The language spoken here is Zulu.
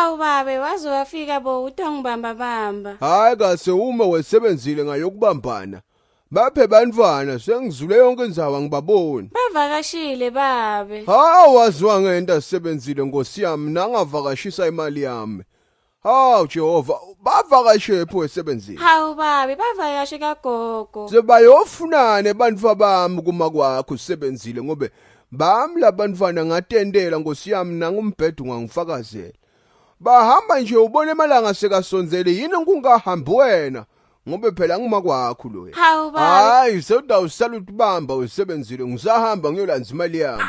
Hawu babe waze wafika bo uthongibamba bamba. Hayi kase uma wesebenzile ngayokubambana. Baphe bantwana sengizule yonke indzawo ngibaboni. Bavakashile babe. Hawu waziwa ngento Sebenzile Nkosi yami nangavakashisa imali yami. Hawu Jehova bavakashe pho Sebenzile. Hawu babe bavakashe kagogo. Sebayofunane bantfu bami kuma kwakho Sebenzile ngobe bami labantwana ngatendela Nkosi yami nangumbhedu ngangifakazela. Bahamba nje ubone emalanga sekasonzele yini kungahambi wena ngobe phela ngima kwakho lo. Hawu babe. Hayi sewudawusala ukuthi bamba wesebenzile ngisahamba ngiyolanza imali yami.